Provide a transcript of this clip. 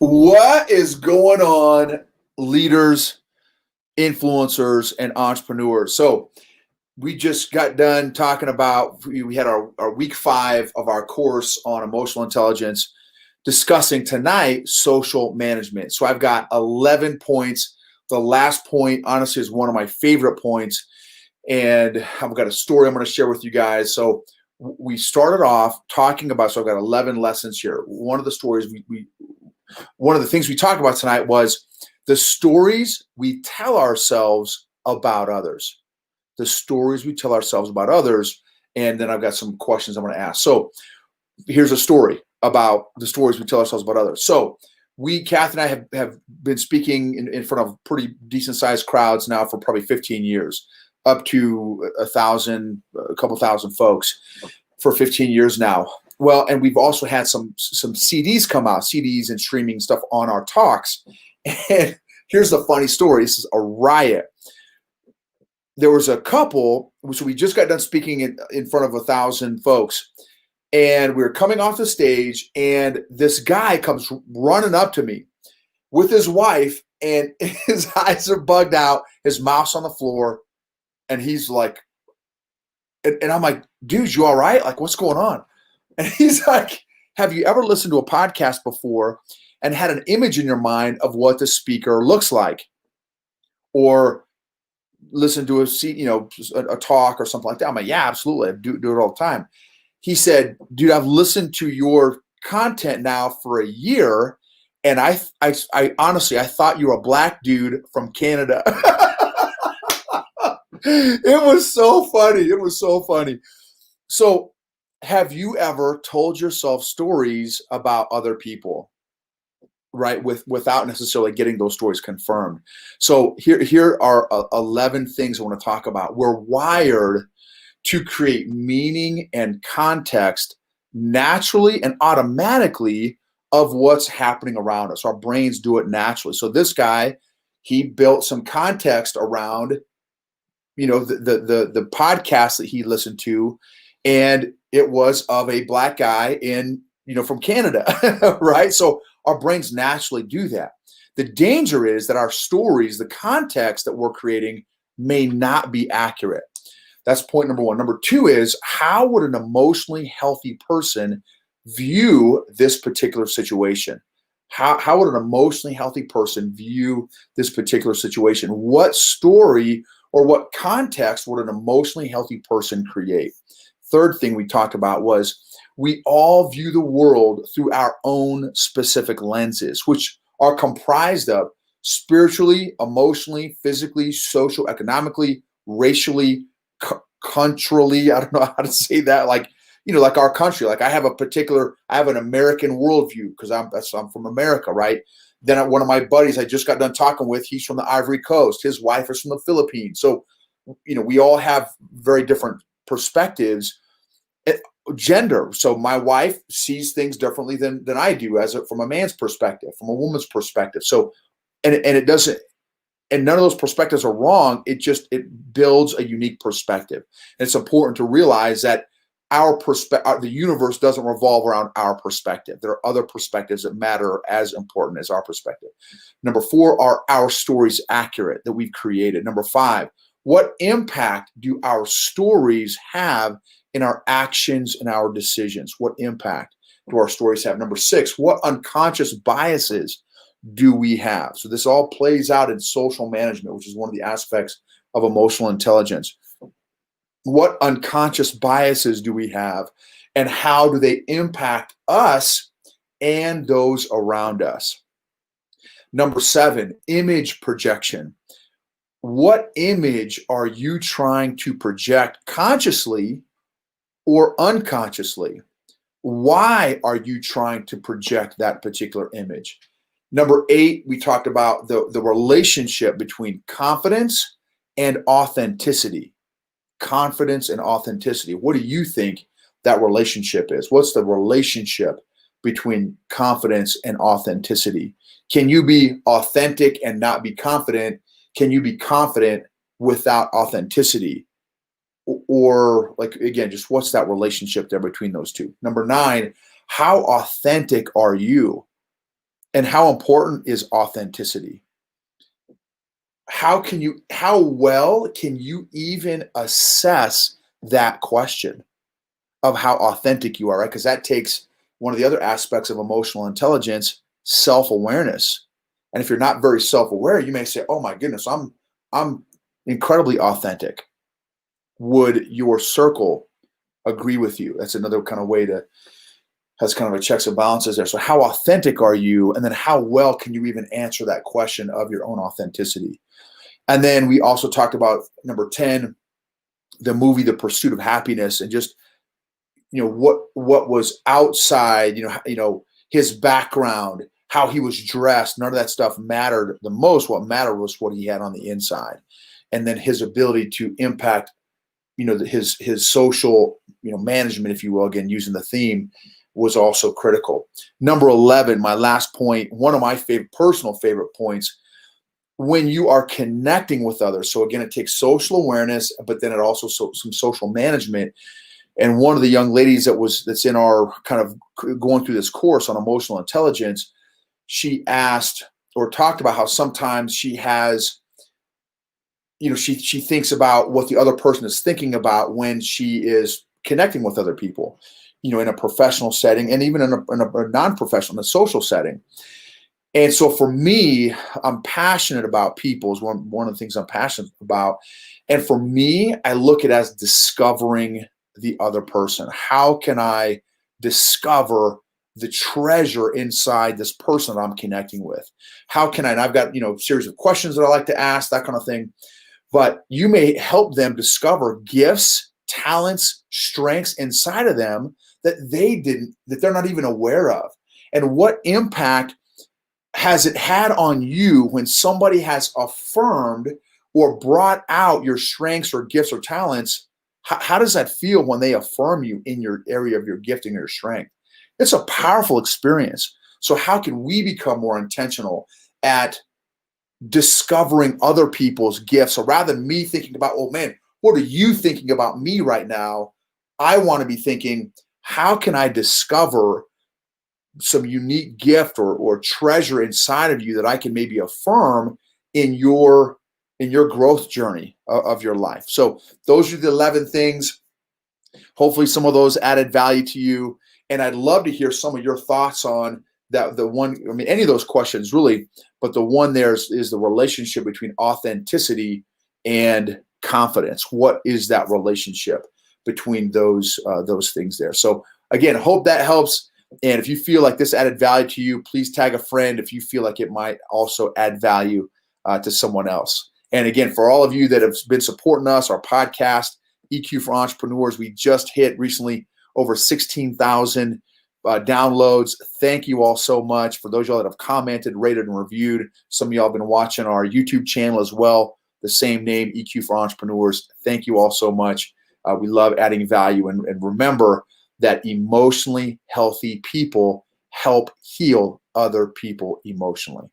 What is going on, leaders, influencers, and entrepreneurs? So, we just got done talking about, we had our week 5 of our course on emotional intelligence, discussing tonight social management. So, I've got 11 points. The last point, honestly, is one of my favorite points. And I've got a story I'm going to share with you guys. So, we started off talking about, so I've got 11 lessons here. One of the stories one of the things we talked about tonight was the stories we tell ourselves about others. The stories we tell ourselves about others. And then I've got some questions I'm going to ask. So here's a story about the stories we tell ourselves about others. So Kath and I have been speaking in front of pretty decent sized crowds now for probably 15 years, up to a couple thousand folks for 15 years now. Well, and we've also had some CDs come out, CDs and streaming stuff on our talks. And here's the funny story. This is a riot. There was a couple, so we just got done speaking in front of 1,000 folks, and we were coming off the stage, and this guy comes running up to me with his wife, and his eyes are bugged out, his mouth's on the floor, and he's like, and I'm like, dude, you all right? Like, what's going on? And he's like, have you ever listened to a podcast before and had an image in your mind of what the speaker looks like? Or listen to a talk or something like that? I'm like, yeah, absolutely. I do it all the time. He said, dude, I've listened to your content now for a year. And I honestly, I thought you were a black dude from Canada. It was so funny. It was so funny. So, have you ever told yourself stories about other people, right? Without necessarily getting those stories confirmed. So here are 11 things I want to talk about. We're wired to create meaning and context naturally and automatically of what's happening around us. Our brains do it naturally. So this guy, he built some context around, the podcast that he listened to, and it was of a black guy from Canada, right? So our brains naturally do that. The danger is that our stories, the context that we're creating, may not be accurate. That's point number one. Number two is, how would an emotionally healthy person view this particular situation? How would an emotionally healthy person view this particular situation? What story or what context would an emotionally healthy person create? Third thing we talked about was, we all view the world through our own specific lenses, which are comprised of spiritually, emotionally, physically, social, economically, racially, culturally. I don't know how to say that. Like our country. Like I have an American worldview because I'm from America, right? Then one of my buddies I just got done talking with, he's from the Ivory Coast. His wife is from the Philippines. So, we all have very different perspectives. Gender. So my wife sees things differently than I do from a man's perspective, from a woman's perspective. So, and it doesn't, and none of those perspectives are wrong. It builds a unique perspective. And it's important to realize that the universe doesn't revolve around our perspective. There are other perspectives that matter as important as our perspective. Number 4, are our stories accurate that we've created? Number 5, what impact do our stories have in our actions and our decisions? What impact do our stories have? Number 6, what unconscious biases do we have? So this all plays out in social management, which is one of the aspects of emotional intelligence. What unconscious biases do we have, and how do they impact us and those around us? Number 7, image projection. What image are you trying to project consciously or unconsciously? Why are you trying to project that particular image? Number 8, we talked about the relationship between confidence and authenticity. Confidence and authenticity. What do you think that relationship is? What's the relationship between confidence and authenticity? Can you be authentic and not be confident? Can you be confident without authenticity? Or like, again, just what's that relationship there between those two? Number 9, how authentic are you? And how important is authenticity? How well can you even assess that question of how authentic you are, right? Because that takes one of the other aspects of emotional intelligence, self-awareness. And if you're not very self-aware, you may say, "Oh my goodness, I'm incredibly authentic." Would your circle agree with you? That's another kind of way to has kind of a checks and balances there. So how authentic are you? And then how well can you even answer that question of your own authenticity? And then we also talked about number 10, the movie The Pursuit of Happiness, and just what was outside, his background, how he was dressed, none of that stuff mattered the most. What mattered was what he had on the inside, and then his ability to impact, his social, management, if you will, again using the theme, was also critical. Number 11, my last point, one of my personal favorite points, when you are connecting with others. So again, it takes social awareness, but then it also some social management. And one of the young ladies that's in our kind of going through this course on emotional intelligence, she asked or talked about how sometimes she has, she thinks about what the other person is thinking about when she is connecting with other people, in a professional setting, and even in a non-professional, in a social setting. And so for me, I'm passionate about people is one of the things I'm passionate about. And for me, I look at it as discovering the other person. How can I discover the treasure inside this person that I'm connecting with? How can I, and I've got, a series of questions that I like to ask, that kind of thing. But you may help them discover gifts, talents, strengths inside of them that they're not even aware of. And what impact has it had on you when somebody has affirmed or brought out your strengths or gifts or talents? How does that feel when they affirm you in your area of your gifting or your strength? It's a powerful experience. So how can we become more intentional at discovering other people's gifts? So rather than me thinking about, oh man, what are you thinking about me right now? I want to be thinking, how can I discover some unique gift or treasure inside of you that I can maybe affirm in your growth journey of your life? So those are the 11 things. Hopefully some of those added value to you. And I'd love to hear some of your thoughts on that. The one, any of those questions really, but the one there is the relationship between authenticity and confidence. What is that relationship between those things there? So again, hope that helps. And if you feel like this added value to you, please tag a friend if you feel like it might also add value to someone else. And again, for all of you that have been supporting us, our podcast, EQ for Entrepreneurs, we just hit recently over 16,000 downloads. Thank you all so much. For those of y'all that have commented, rated, and reviewed, some of y'all have been watching our YouTube channel as well, the same name, EQ for Entrepreneurs. Thank you all so much. We love adding value. And remember that emotionally healthy people help heal other people emotionally.